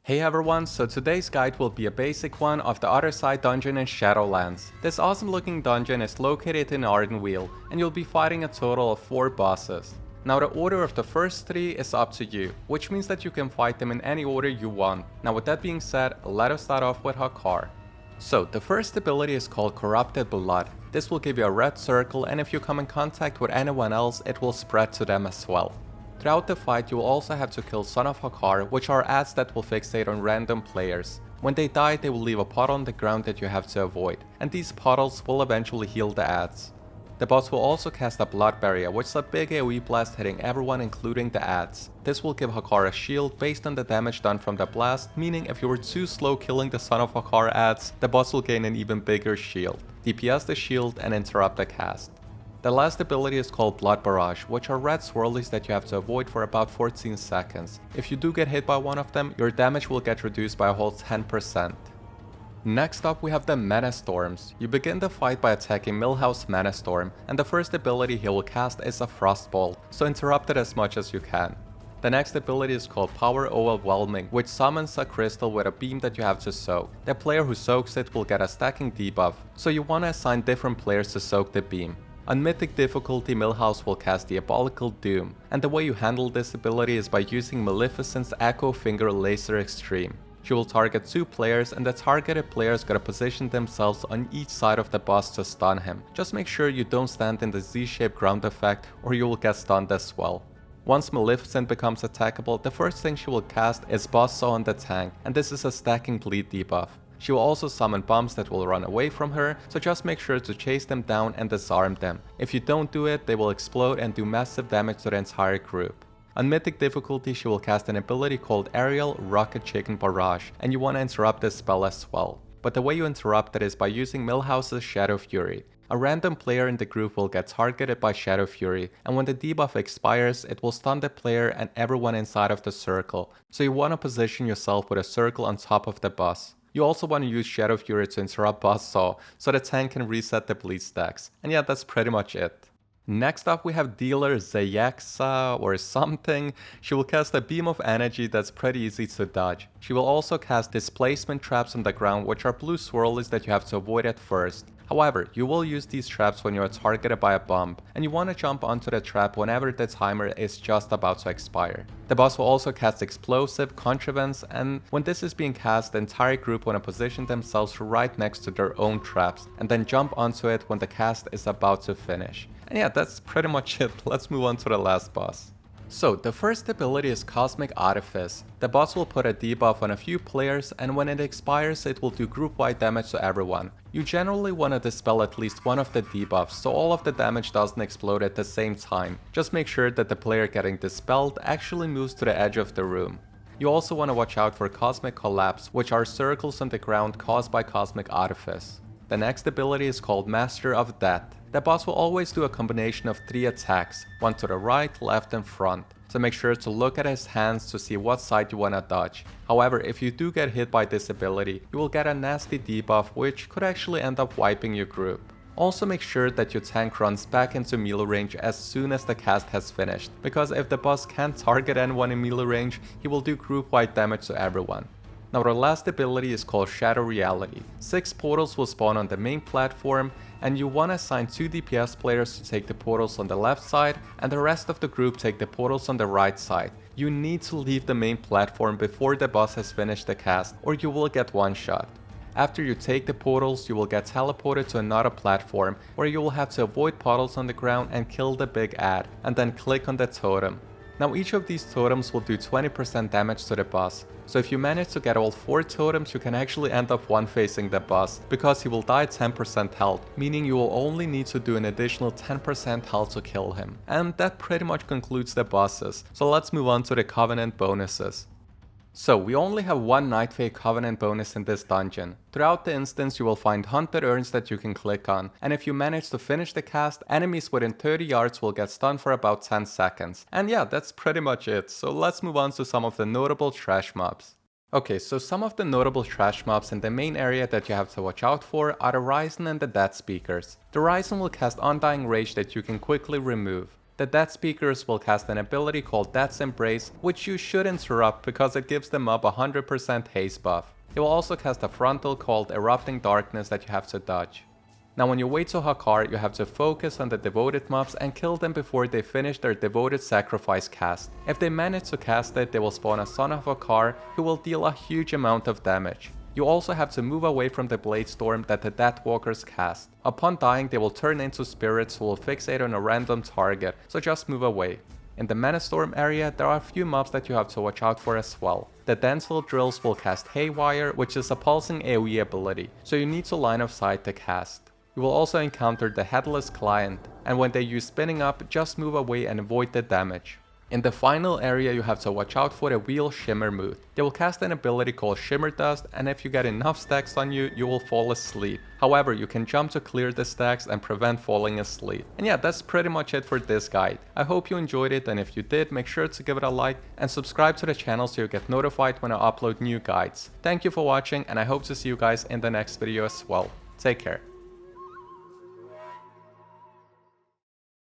Hey everyone, so today's guide will be a basic one of the Other Side dungeon in Shadowlands. This awesome looking dungeon is located in Ardenweald, and you'll be fighting a total of 4 bosses. Now the order of the first 3 is up to you, which means that you can fight them in any order you want. Now with that being said, let us start off with Hakkar. So the first ability is called Corrupted Blood. This will give you a red circle, and if you come in contact with anyone else, it will spread to them as well. Throughout the fight, you will also have to kill Son of Hakkar, which are ads that will fixate on random players. When they die, they will leave a puddle on the ground that you have to avoid, and these puddles will eventually heal the ads. The boss will also cast a blood barrier, which is a big AoE blast hitting everyone including the ads. This will give Hakkar a shield based on the damage done from the blast, meaning if you were too slow killing the Son of Hakkar ads, the boss will gain an even bigger shield. DPS the shield and interrupt the cast. The last ability is called Blood Barrage, which are red swirlies that you have to avoid for about 14 seconds. If you do get hit by one of them, your damage will get reduced by a whole 10%. Next up we have the Manastorms. You begin the fight by attacking Millhouse Manastorm, and the first ability he will cast is a Frostbolt, so interrupt it as much as you can. The next ability is called Power Overwhelming, which summons a crystal with a beam that you have to soak. The player who soaks it will get a stacking debuff, so you want to assign different players to soak the beam. On Mythic difficulty, Millhouse will cast Diabolical Doom, and the way you handle this ability is by using Maleficent's Echo Finger Laser Extreme. She will target 2 players, and the targeted players gotta position themselves on each side of the boss to stun him. Just make sure you don't stand in the Z-shaped ground effect or you will get stunned as well. Once Maleficent becomes attackable, the first thing she will cast is Buzzsaw on the tank, and this is a stacking bleed debuff. She will also summon bombs that will run away from her, so just make sure to chase them down and disarm them. If you don't do it, they will explode and do massive damage to the entire group. On Mythic difficulty, she will cast an ability called Aerial Rocket Chicken Barrage, and you want to interrupt this spell as well. But the way you interrupt it is by using Millhouse's Shadow Fury. A random player in the group will get targeted by Shadow Fury, and when the debuff expires, it will stun the player and everyone inside of the circle, so you want to position yourself with a circle on top of the boss. You also want to use Shadow Fury to interrupt Buzzsaw, so the tank can reset the bleed stacks. And yeah, that's pretty much it. Next up we have dealer Xyexa or something. She will cast a beam of energy that's pretty easy to dodge. She will also cast displacement traps on the ground, which are blue swirlies that you have to avoid at first. However, you will use these traps when you are targeted by a bomb, and you want to jump onto the trap whenever the timer is just about to expire. The boss will also cast Explosive Contrivance, and when this is being cast, the entire group want to position themselves right next to their own traps, and then jump onto it when the cast is about to finish. And yeah, that's pretty much it. Let's move on to the last boss. So the first ability is Cosmic Artifice. The boss will put a debuff on a few players, and when it expires it will do group-wide damage to everyone. You generally want to dispel at least one of the debuffs, so all of the damage doesn't explode at the same time. Just make sure that the player getting dispelled actually moves to the edge of the room. You also want to watch out for Cosmic Collapse, which are circles on the ground caused by Cosmic Artifice. The next ability is called Master of Death. The boss will always do a combination of 3 attacks, one to the right, left and front, so make sure to look at his hands to see what side you want to dodge. However, if you do get hit by this ability, you will get a nasty debuff which could actually end up wiping your group. Also make sure that your tank runs back into melee range as soon as the cast has finished, because if the boss can't target anyone in melee range, he will do group-wide damage to everyone. Now the last ability is called Shadow Reality. 6 portals will spawn on the main platform, and you want to assign 2 DPS players to take the portals on the left side, and the rest of the group take the portals on the right side. You need to leave the main platform before the boss has finished the cast, or you will get one shot. After you take the portals, you will get teleported to another platform, where you will have to avoid puddles on the ground and kill the big ad, and then click on the totem. Now each of these totems will do 20% damage to the boss, so if you manage to get all 4 totems you can actually end up one-facing the boss, because he will die 10% health, meaning you will only need to do an additional 10% health to kill him. And that pretty much concludes the bosses, so let's move on to the Covenant bonuses. So we only have one Nightfall Covenant bonus in this dungeon. Throughout the instance you will find haunted urns that you can click on, and if you manage to finish the cast, enemies within 30 yards will get stunned for about 10 seconds. And yeah, that's pretty much it, so let's move on to some of the notable trash mobs. Okay, so some of the notable trash mobs in the main area that you have to watch out for are the Ryzen and the Dead Speakers. The Ryzen will cast Undying Rage that you can quickly remove. The Death Speakers will cast an ability called Death's Embrace, which you should interrupt because it gives them up 100% haste buff. They will also cast a frontal called Erupting Darkness that you have to dodge. Now when you wait to Hakkar, you have to focus on the devoted mobs and kill them before they finish their devoted sacrifice cast. If they manage to cast it, they will spawn a Son of Hakkar who will deal a huge amount of damage. You also have to move away from the Blade Storm that the Deathwalkers cast. Upon dying, they will turn into spirits who will fixate on a random target, so just move away. In the Manastorm area, there are a few mobs that you have to watch out for as well. The Denseville Drills will cast Haywire, which is a pulsing AoE ability, so you need to line of sight the cast. You will also encounter the Headless Client, and when they use Spinning Up, just move away and avoid the damage. In the final area, you have to watch out for the Wheel Shimmer Mood. They will cast an ability called Shimmer Dust, and if you get enough stacks on you, you will fall asleep. However, you can jump to clear the stacks and prevent falling asleep. And yeah, that's pretty much it for this guide. I hope you enjoyed it, and if you did, make sure to give it a like and subscribe to the channel so you get notified when I upload new guides. Thank you for watching, and I hope to see you guys in the next video as well. Take care.